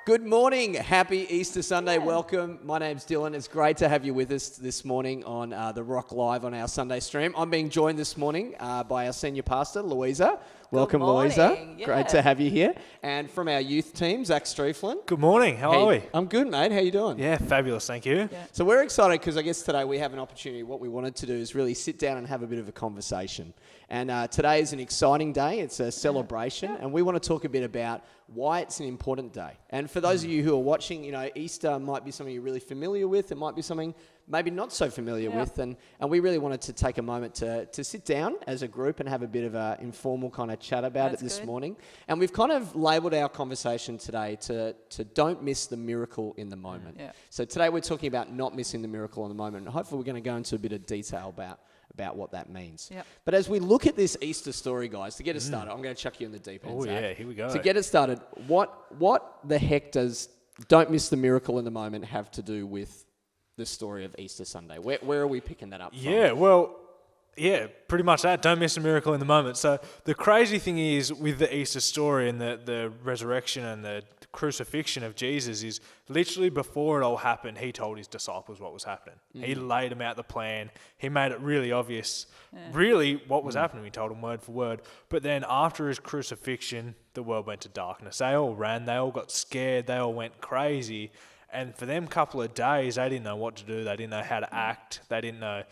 Good morning. Happy Easter Sunday. Welcome. My name's Dylan. It's great to have you with us this morning on The Rock Live on our Sunday stream. I'm being joined this morning by our senior pastor, Louisa. Welcome, Louisa. Yeah. Great to have you here. And from our youth team, Zach Streeflin. Good morning. How are we? I'm good, mate. How you doing? Yeah, fabulous. Thank you. Yeah. So we're excited because I guess today we have an opportunity. What we wanted to do is really sit down and have a bit of a conversation. And today is an exciting day. It's a celebration. And we want to talk a bit about why it's an important day. And for those of you who are watching, you know, Easter might be something you're really familiar with. It might be something maybe not so familiar with. And we really wanted to take a moment to sit down as a group and have a bit of an informal kind of chat about it this morning. And we've kind of labelled our conversation today to don't miss the miracle in the moment. Yeah. So today we're talking about not missing the miracle in the moment. And hopefully we're going to go into a bit of detail about what that means. Yep. But as we look at this Easter story, guys, to get us started, I'm going to chuck you in the deep end, Oh, Zach. yeah, here we go. To get it started, what the heck does don't miss the miracle in the moment have to do with the story of Easter Sunday? Where are we picking that up from? Yeah, well, yeah, pretty much that. Don't miss a miracle in the moment. So the crazy thing is with the Easter story and the resurrection and the crucifixion of Jesus is literally before it all happened, he told his disciples what was happening. He laid them out the plan. He made it really obvious, really what was happening. He told them word for word. But then after his crucifixion, the world went to darkness. They all ran. They all got scared. They all went crazy. And for them couple of days, they didn't know what to do. They didn't know how to act. They didn't know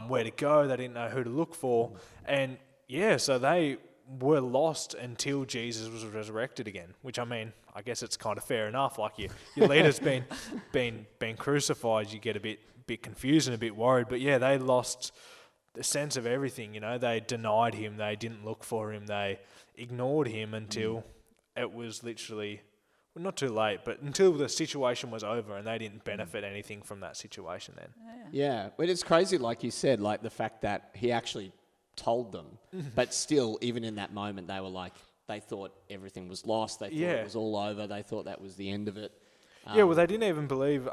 where to go. They didn't know who to look for. And yeah, so they were lost until Jesus was resurrected again, which I mean, I guess it's kind of fair enough. Like your leader's been crucified, you get a bit confused and a bit worried. But yeah, they lost the sense of everything. You know, they denied him. They didn't look for him. They ignored him until it was literally... Well, not too late, but until the situation was over and they didn't benefit anything from that situation then. Yeah, but it's crazy, like you said, like the fact that he actually told them, but still, even in that moment, they were like, they thought everything was lost. They thought it was all over. They thought that was the end of it. Yeah, well, they didn't even believe,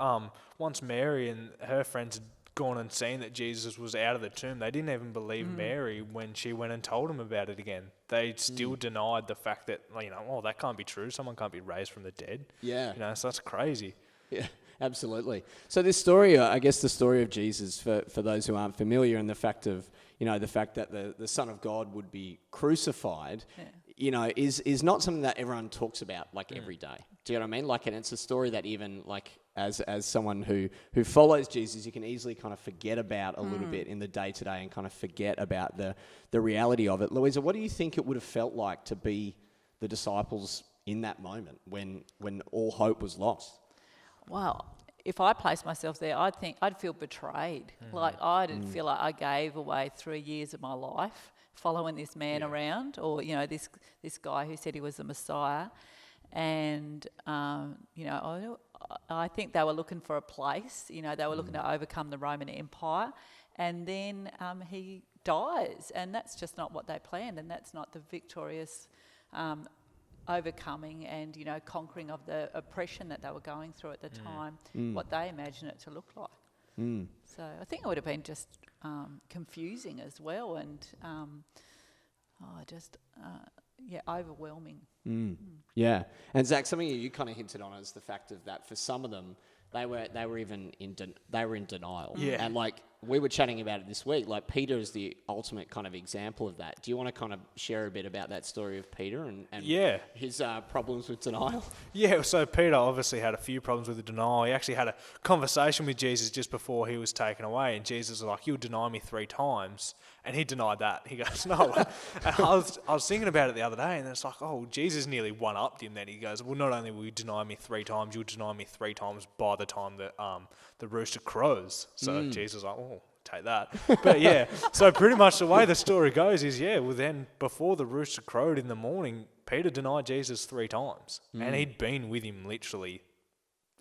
once Mary and her friends had gone and seen that Jesus was out of the tomb, they didn't even believe Mary when she went and told them about it again. They still denied the fact that, you know, oh, that can't be true. Someone can't be raised from the dead. Yeah. You know, so that's crazy. Yeah, absolutely. So this story, I guess the story of Jesus, for those who aren't familiar, and the fact of, you know, the fact that the Son of God would be crucified, you know, is not something that everyone talks about, like, every day. Do you know what I mean? Like, and it's a story that even, like, as someone who follows Jesus, you can easily kind of forget about a little bit in the day-to-day and kind of forget about the reality of it. Louisa, what do you think it would have felt like to be the disciples in that moment when all hope was lost? Well, if I placed myself there, I'd feel betrayed. Like I'd feel like I gave away 3 years of my life following this man around, or, you know, this guy who said he was the Messiah. And, you know, I think they were looking for a place. You know, they were looking to overcome the Roman Empire. And then he dies. And that's just not what they planned. And that's not the victorious overcoming and, you know, conquering of the oppression that they were going through at the time, what they imagined it to look like. So I think it would have been just confusing as well and overwhelming. Yeah, and Zach, something you kind of hinted on is the fact of that for some of them, they were even in denial. Yeah. And like we were chatting about it this week, like Peter is the ultimate kind of example of that. Do you want to kind of share a bit about that story of Peter and his problems with denial? Yeah, so Peter obviously had a few problems with the denial. He actually had a conversation with Jesus just before he was taken away, and Jesus was like, "You'll deny me 3 times." And he denied that. He goes, "No." And I was thinking about it the other day, and it's like, oh, Jesus nearly one-upped him then. He goes, "Well, not only will you deny me 3 times, you'll deny me 3 times by the time that the rooster crows." So Jesus was like, "Oh, take that." But yeah, so pretty much the way the story goes is, well, then before the rooster crowed in the morning, Peter denied Jesus 3 times. And he'd been with him literally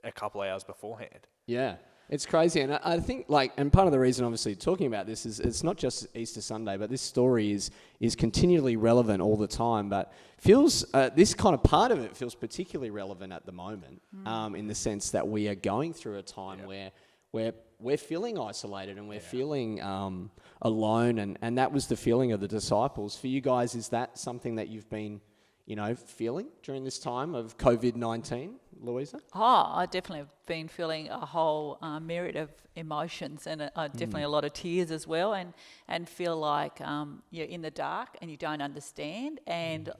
a couple of hours beforehand. Yeah. It's crazy, and I think, like, and part of the reason, obviously, talking about this is it's not just Easter Sunday, but this story is continually relevant all the time. But feels this kind of part of it feels particularly relevant at the moment, in the sense that we are going through a time where we're feeling isolated and we're feeling alone, and that was the feeling of the disciples. For you guys, is that something that you've been, you know, feeling during this time of COVID-19? Louisa? Oh, I definitely have been feeling a whole myriad of emotions and definitely a lot of tears as well, and feel like you're in the dark and you don't understand, and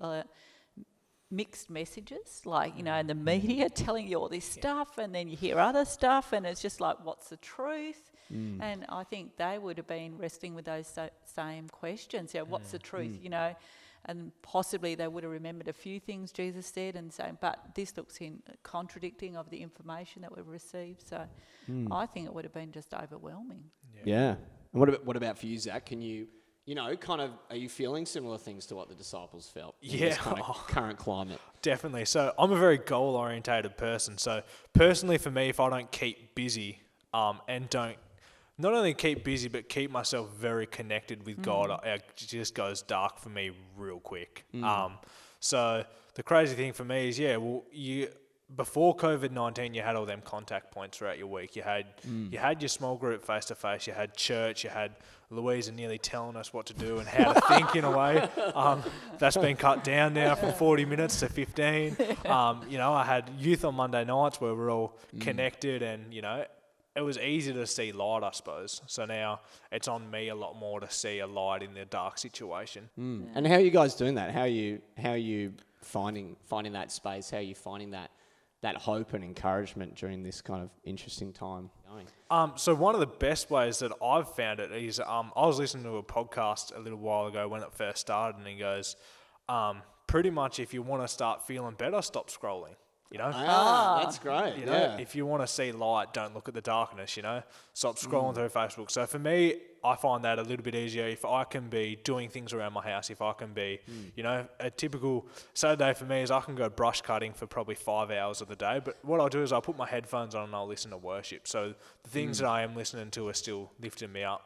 mixed messages, like, in the media telling you all this stuff, and then you hear other stuff, and it's just like, what's the truth? And I think they would have been wrestling with those same questions. What's the truth? And possibly they would have remembered a few things Jesus said and saying, but this looks in contradicting of the information that we've received. So I think it would have been just overwhelming. Yeah. And what about for you, Zach? Can you, are you feeling similar things to what the disciples felt in this kind of current climate? Definitely. So I'm a very goal-orientated person. So personally for me, if I don't keep busy and don't not only keep busy, but keep myself very connected with God, it just goes dark for me real quick. So the crazy thing for me is, before COVID-19, you had all them contact points throughout your week. You had your small group face-to-face, you had church, you had Louisa nearly telling us what to do and how to think in a way. That's been cut down now from 40 minutes to 15. I had youth on Monday nights where we're all connected, and, it was easy to see light, I suppose. So now it's on me a lot more to see a light in the dark situation. And how are you guys doing that? How are you finding that space? How are you finding that hope and encouragement during this kind of interesting time going? So one of the best ways that I've found it is I was listening to a podcast a little while ago when it first started, and he goes, pretty much if you want to start feeling better, stop scrolling. That's great. If you want to see light, don't look at the darkness, Stop scrolling through Facebook. So for me, I find that a little bit easier if I can be doing things around my house, if I can be, a typical Saturday for me is I can go brush cutting for probably 5 hours of the day. But what I'll do is I'll put my headphones on and I'll listen to worship. So the things that I am listening to are still lifting me up.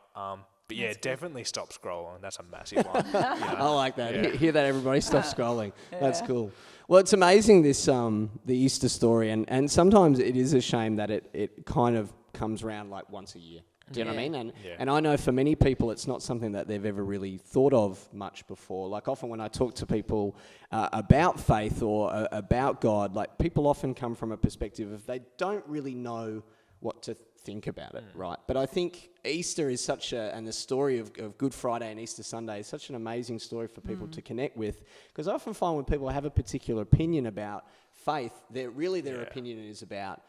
But yeah, definitely stop scrolling. That's a massive one. I like that. Yeah. Hear that, everybody? Stop scrolling. That's cool. Well, it's amazing, this the Easter story, and sometimes it is a shame that it kind of comes around like once a year. Do you know what I mean? And I know for many people it's not something that they've ever really thought of much before. Like often when I talk to people about faith or about God, like people often come from a perspective of they don't really know what to think about it, right? But I think Easter is and the story of Good Friday and Easter Sunday is such an amazing story for people to connect with, because I often find when people have a particular opinion about faith, their opinion is about,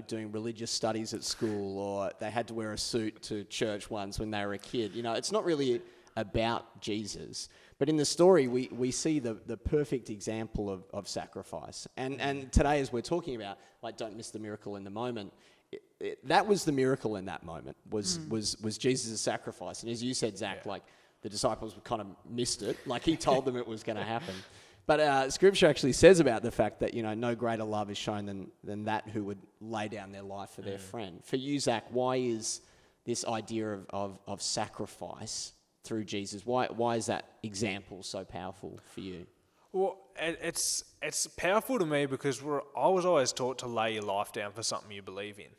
doing religious studies at school, or they had to wear a suit to church once when they were a kid. It's not really about Jesus. But in the story, we see the perfect example of sacrifice. And today, as we're talking about, like, don't miss the miracle in the moment, that was the miracle in that moment, was Jesus' sacrifice. And as you said, Zach, like the disciples kind of missed it. Like he told them it was going to happen. But Scripture actually says about the fact that, no greater love is shown than that who would lay down their life for their friend. For you, Zach, why is this idea of sacrifice through Jesus, why is that example so powerful for you? Well, it's powerful to me because I was always taught to lay your life down for something you believe in.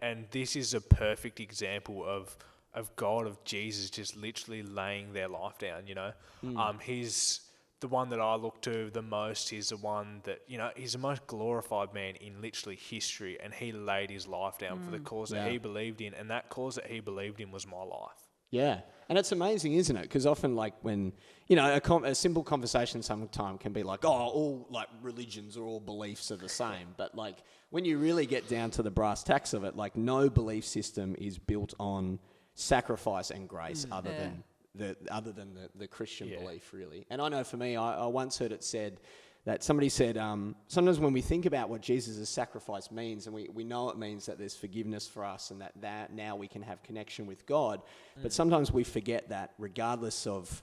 And this is a perfect example of God, of Jesus just literally laying their life down, He's the one that I look to the most. He's the one that, he's the most glorified man in literally history, and he laid his life down for the cause that he believed in, and that cause that he believed in was my life. Yeah, and it's amazing, isn't it? Because often, like, when, a simple conversation sometimes can be like, all, like, religions or all beliefs are the same. But, like, when you really get down to the brass tacks of it, like, no belief system is built on sacrifice and grace other than the Christian belief, really. And I know for me, I once heard it said that somebody said, sometimes when we think about what Jesus' sacrifice means, and we know it means that there's forgiveness for us and that now we can have connection with God, but sometimes we forget that regardless of,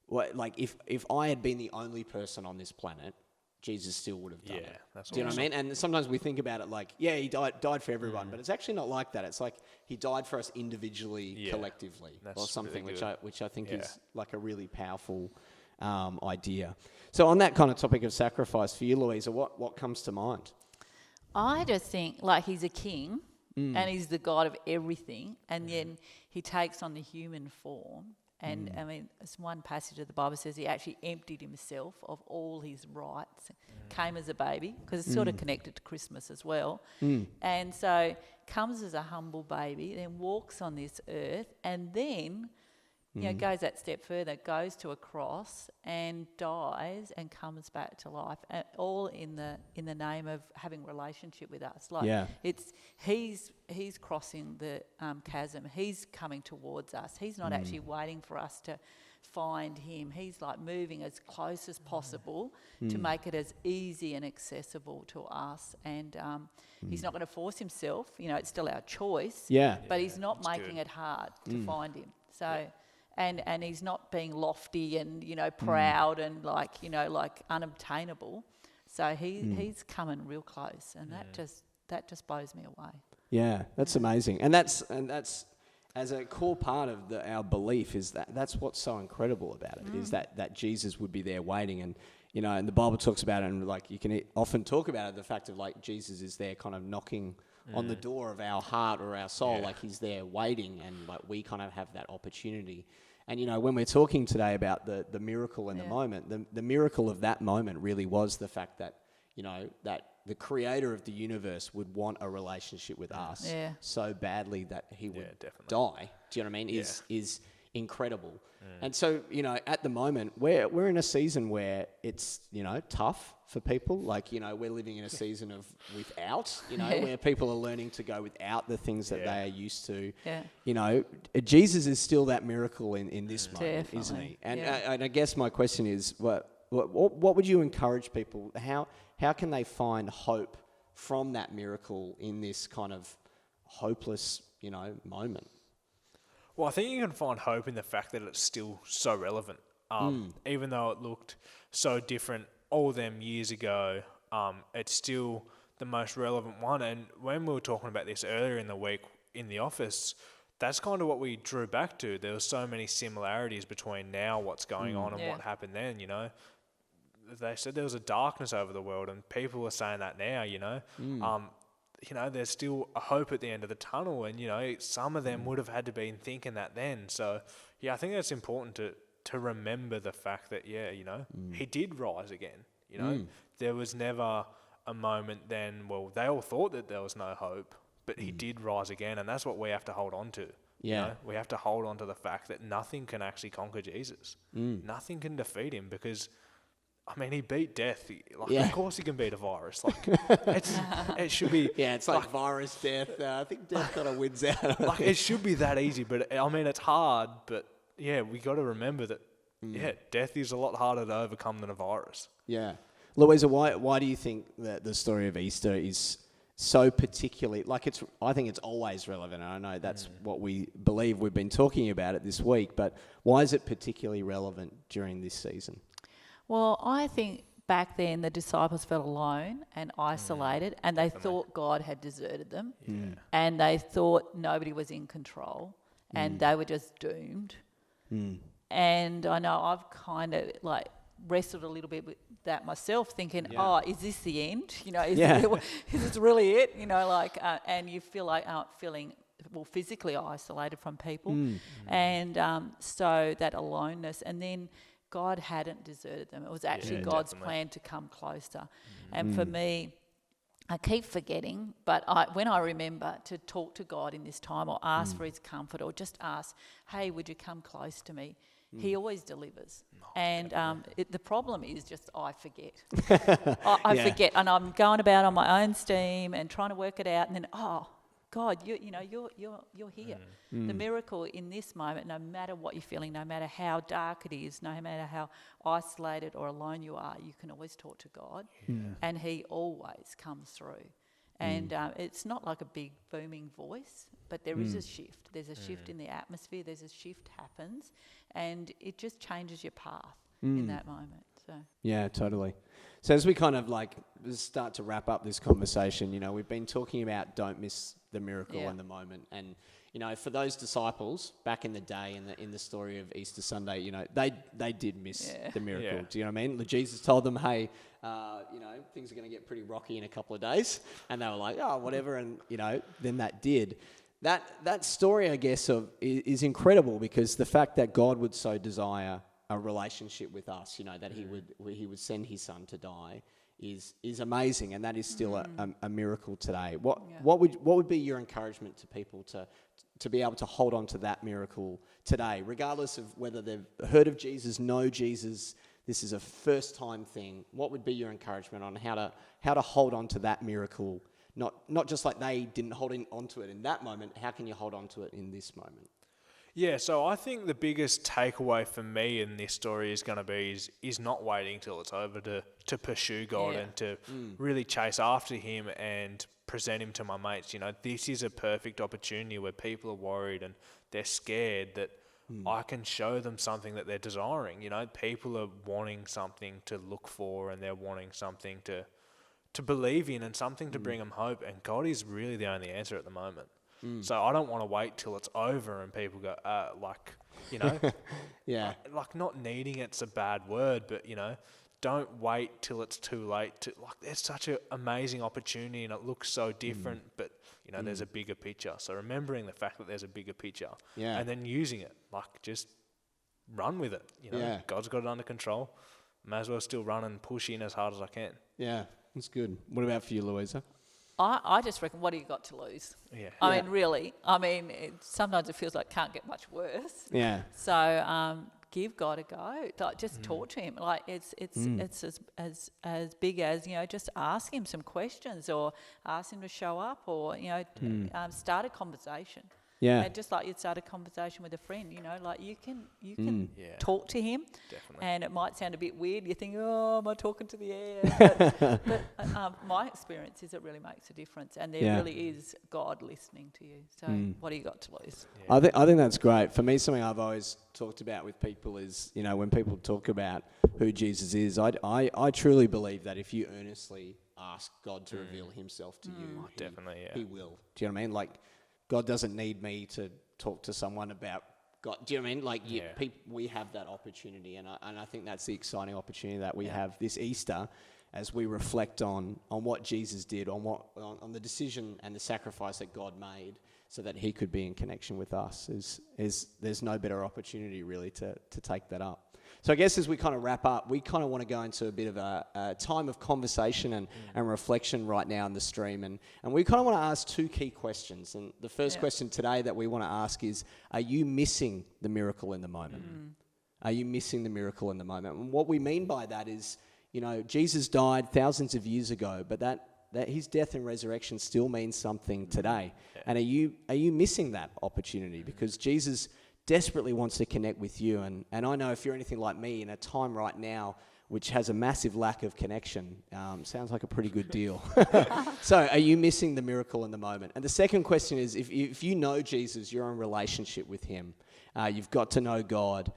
like, if I had been the only person on this planet, Jesus still would have done it. That's Do you know what I mean? And sometimes we think about it like, he died for everyone, but it's actually not like that. It's like he died for us individually, collectively, or something, really which I think is like a really powerful idea. So on that kind of topic of sacrifice, for you, Louisa, what comes to mind? I just think, like, he's a king and he's the God of everything, and then he takes on the human form And I mean, it's one passage of the Bible says he actually emptied himself of all his rights, came as a baby, because it's sort of connected to Christmas as well. And so comes as a humble baby, then walks on this earth, and then goes that step further, goes to a cross and dies and comes back to life, all in the name of having relationship with us. He's crossing the chasm. He's coming towards us. He's not actually waiting for us to find him. He's like moving as close as possible to make it as easy and accessible to us. And he's not going to force himself. It's still our choice. Yeah. But he's not making it hard to find him. So. And he's not being lofty and proud and like unobtainable. So he's coming real close, and that just blows me away. Yeah, that's amazing, and that's as a core part of our belief is that's what's so incredible about it is that Jesus would be there waiting, and and the Bible talks about it, and like you can often talk about it, the fact of like Jesus is there kind of knocking on the door of our heart or our soul, like he's there waiting, and like we kind of have that opportunity. And when we're talking today about the miracle in the moment, the miracle of that moment really was the fact that that the creator of the universe would want a relationship with us so badly that he would die. Do you know what I mean? Is incredible. And so, at the moment, we're in a season where it's, tough for people. Like, we're living in a season of without, where people are learning to go without the things that they are used to. Yeah. Jesus is still that miracle in this moment, isn't he? And, and I guess my question is, what would you encourage people? How can they find hope from that miracle in this kind of hopeless, moment? Well, I think you can find hope in the fact that it's still so relevant. Even though it looked so different all them years ago, it's still the most relevant one. And when we were talking about this earlier in the week in the office, that's kind of what we drew back to. There were so many similarities between now, what's going on, and what happened then, They said there was a darkness over the world, and people are saying that now, there's still a hope at the end of the tunnel, and some of them would have had to been thinking that then. So I think that's important to remember the fact that he did rise again. There was never a moment then. Well, they all thought that there was no hope, but he did rise again, and that's what we have to hold on to. We have to hold on to the fact that nothing can actually conquer Jesus. Nothing can defeat him, because he beat death. Of course he can beat a virus. It should be... Yeah, it's like virus, death. I think death kind of wins out. It should be that easy, but it's hard. But we got to remember that, death is a lot harder to overcome than a virus. Yeah. Louisa, why do you think that the story of Easter is so particularly... I think it's always relevant, and I know that's what we believe. We've been talking about it this week, but why is it particularly relevant during this season? Well, I think back then the disciples felt alone and isolated, and they thought God had deserted them, and they thought nobody was in control, and they were just doomed. And I know I've kind of wrestled a little bit with that myself, thinking, is this the end? Is this really it? And you feel like feeling physically isolated from people, and so that aloneness, and then God hadn't deserted them. It was actually God's plan to come closer. And for me, I keep forgetting, but when I remember to talk to God in this time, or ask for his comfort, or just ask, hey, would you come close to me? He always delivers. And the problem is just I forget. I forget, and I'm going about on my own steam and trying to work it out, and then, God, you're here. The miracle in this moment, no matter what you're feeling, no matter how dark it is, no matter how isolated or alone you are, you can always talk to God, and he always comes through. And it's not like a big booming voice, but there is a shift. There's a shift in the atmosphere. There's a shift happens, and it just changes your path in that moment. So yeah, totally. So as we kind of start to wrap up this conversation, we've been talking about don't miss the miracle in the moment. And, for those disciples back in the day in the story of Easter Sunday, they did miss the miracle. Yeah. Do you know what I mean? Jesus told them, hey, things are going to get pretty rocky in a couple of days. And they were like, oh, whatever. And, then that did. that story, I guess, is incredible, because the fact that God would so desire a relationship with us, that he would send his son to die, is amazing, and that is still a miracle today. What would be your encouragement to people to be able to hold on to that miracle today, regardless of whether they've heard of Jesus, know Jesus, this is a first time thing? What would be your encouragement on how to hold on to that miracle? Not just like they didn't hold on to it in that moment. How can you hold on to it in this moment? Yeah, so I think the biggest takeaway for me in this story is going to be is not waiting till it's over to pursue God and to really chase after him and present him to my mates. This is a perfect opportunity where people are worried and they're scared that I can show them something that they're desiring. People are wanting something to look for, and they're wanting something to believe in, and something to bring them hope. And God is really the only answer at the moment. So I don't want to wait till it's over and people go, Yeah. Like not needing it's a bad word, but don't wait till it's too late there's such an amazing opportunity and it looks so different, but there's a bigger picture. So remembering the fact that there's a bigger picture and then using it, just run with it. God's got it under control. May as well still run and push in as hard as I can. Yeah, that's good. What about for you, Louisa? I just reckon, what do you got to lose? Yeah. I mean, really. Sometimes it feels like it can't get much worse. Yeah. So give God a go. Just talk to him. It's as big as just ask him some questions, or ask him to show up, or start a conversation. Yeah. And just like you'd start a conversation with a friend, you can talk to him. Definitely. And it might sound a bit weird. You think, oh, am I talking to the air? But my experience is it really makes a difference, and there really is God listening to you. So what do you got to lose? Yeah. I think that's great. For me, something I've always talked about with people is, when people talk about who Jesus is, I truly believe that if you earnestly ask God to reveal himself to you, he will. Do you know what I mean? God doesn't need me to talk to someone about God. Do you know what I mean? We have that opportunity, and I think that's the exciting opportunity that we have this Easter, as we reflect on what Jesus did, on the decision and the sacrifice that God made, so that he could be in connection with us. There's no better opportunity really to take that up. So I guess as we kind of wrap up, we kind of want to go into a bit of a time of conversation and reflection right now in the stream. And we kind of want to ask two key questions. And the first question today that we want to ask is, are you missing the miracle in the moment? Are you missing the miracle in the moment? And what we mean by that is, Jesus died thousands of years ago, but that his death and resurrection still means something today. And are you missing that opportunity? Because Jesus desperately wants to connect with you, and I know if you're anything like me, in a time right now which has a massive lack of connection, sounds like a pretty good deal. So are you missing the miracle in the moment? And the second question is, if you know Jesus, you're in relationship with him, you've got to know God,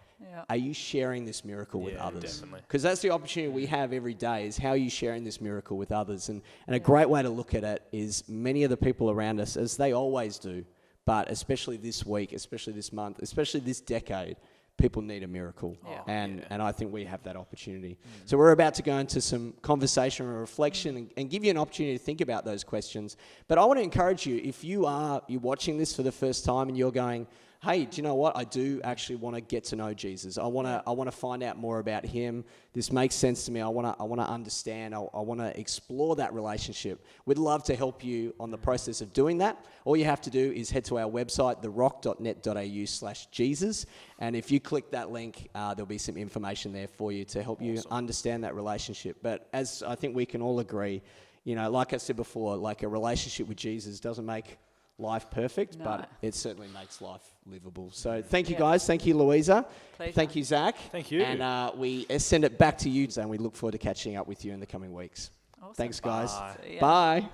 are you sharing this miracle with others? Because that's the opportunity we have every day, is how are you sharing this miracle with others? And a great way to look at it is, many of the people around us, as they always do, but especially this week, especially this month, especially this decade, people need a miracle. And I think we have that opportunity. So we're about to go into some conversation and reflection and give you an opportunity to think about those questions. But I want to encourage you, if you're watching this for the first time and you're going, hey, do you know what? I do actually want to get to know Jesus. I want to find out more about him. This makes sense to me. I want to understand. I want to explore that relationship. We'd love to help you on the process of doing that. All you have to do is head to our website, therock.net.au/Jesus. And if you click that link, there'll be some information there for you to help you understand that relationship. But as I think we can all agree, like I said before, like a relationship with Jesus doesn't make life perfect, but it certainly makes life livable. So thank you guys. Thank you, Louisa. Pleasure. Thank you, Zach. Thank you. And we send it back to you, and we look forward to catching up with you in the coming weeks. Awesome. Thanks, guys. Bye. See ya. Bye.